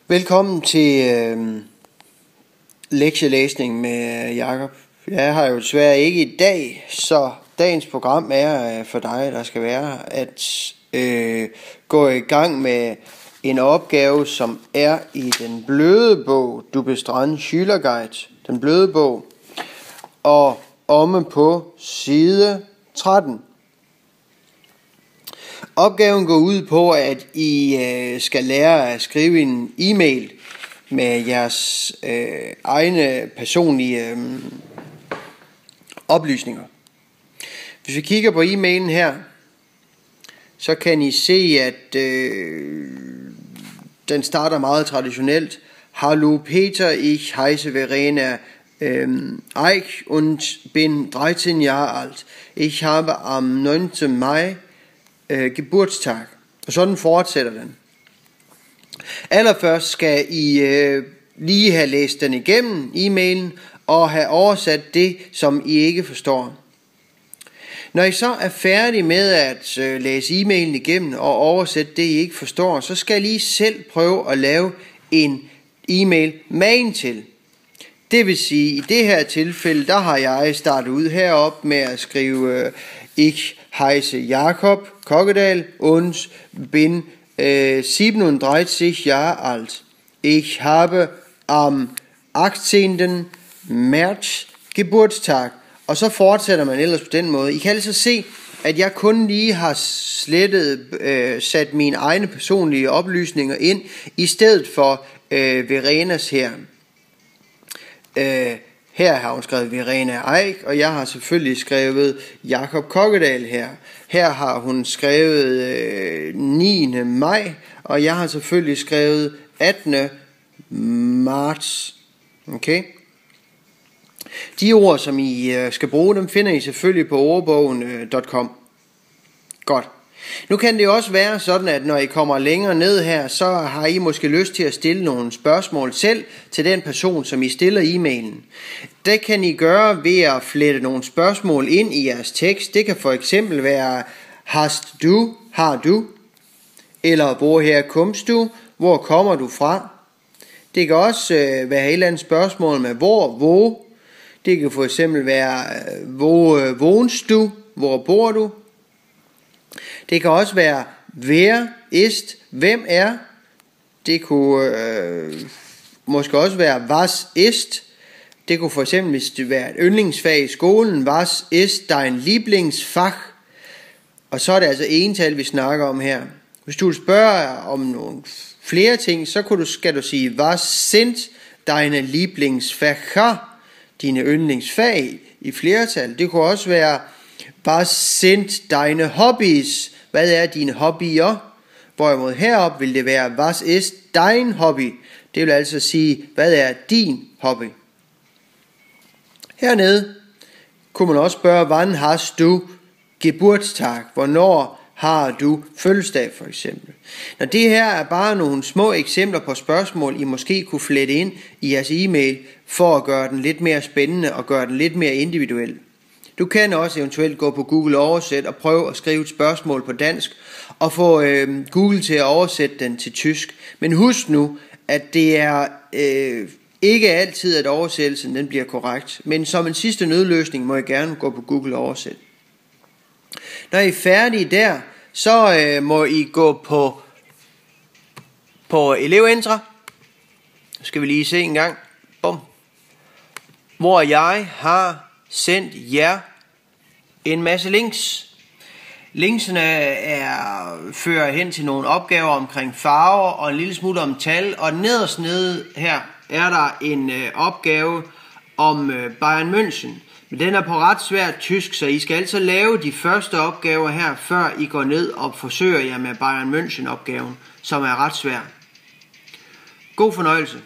Velkommen til lektielæsning med Jakob. Jeg har jo desværre ikke i dag, så dagens program er for dig, der skal være at gå i gang med en opgave, som er i den bløde bog, Du Bestrand Schülerguide, den bløde bog, og omme på side 13. Opgaven går ud på, at I skal lære at skrive en e-mail med jeres egne personlige oplysninger. Hvis vi kigger på e-mailen her, så kan I se, at den starter meget traditionelt. Hallo Peter, ich heiße Verena Eich und bin 13 Jahre alt. Ich habe am 9. Mai Geburtstag. Og sådan fortsætter den. Allerførst skal I lige have læst den igennem, e-mailen, og have oversat det, som I ikke forstår. Når I så er færdige med at læse e-mailen igennem og oversætte det, I ikke forstår, så skal I lige selv prøve at lave en e-mail magen til. Det vil sige, i det her tilfælde, der har jeg startet ud herop med at skrive Ich heiße Jakob Kokkedal und bin 37 Jahre alt. Ich habe am 18. März Geburtstag. Og så fortsætter man ellers på den måde. I kan altså se, at jeg kun lige har sat mine egne personlige oplysninger ind, i stedet for Verenas her. Her har hun skrevet Verena Eich, og jeg har selvfølgelig skrevet Jakob Kokkedal her. Her har hun skrevet 9. maj, og jeg har selvfølgelig skrevet 18. marts. Okay? De ord, som I skal bruge, dem finder I selvfølgelig på ordbogen.com. Godt. Nu kan det jo også være sådan, at når I kommer længere ned her, så har I måske lyst til at stille nogle spørgsmål selv til den person, som I stiller e-mailen. Det kan I gøre ved at flette nogle spørgsmål ind i jeres tekst. Det kan for eksempel være, hast du, har du, eller woher kommst du, hvor kommer du fra. Det kan også være et eller andet spørgsmål med hvor. Det kan for eksempel være, hvor wohnst du, hvor bor du. Det kan også være, wer ist, hvem er. Det kunne måske også være, was ist. Det kunne for eksempel, hvis det være et yndlingsfag i skolen, was ist dein Lieblingsfach? Og så er det altså ental, vi snakker om her. Hvis du spørger om nogle flere ting, så skal du sige, was sind deine Lieblingsfächer? Dine yndlingsfag i flertal. Det kunne også være, was sind deine Hobbys? Hvad er dine hobbyer? Hvorimod herop vil det være, was ist dein Hobby? Det vil altså sige, hvad er din hobby? Hernede kunne man også spørge, wann hast du Geburtstag? Hvornår har du fødselsdag for eksempel? Når det her er bare nogle små eksempler på spørgsmål, I måske kunne flette ind i jeres e-mail, for at gøre den lidt mere spændende og gøre den lidt mere individuel. Du kan også eventuelt gå på Google Oversæt og prøve at skrive et spørgsmål på dansk, og få Google til at oversætte den til tysk. Men husk nu, at det er ikke altid, at oversættelsen den bliver korrekt. Men som en sidste nødløsning må I gerne gå på Google Oversæt. Når I er færdige der, så må I gå på eleventre. Så skal vi lige se en gang. Bum. Hvor jeg har sendt jer en masse links. Linksene fører hen til nogle opgaver omkring farver og en lille smule om tal. Og nederst nede her er der en opgave om Bayern München. Men den er på ret svært tysk, så I skal altså lave de første opgaver her, før I går ned og forsøger jer med Bayern München opgaven, som er ret svær. God fornøjelse.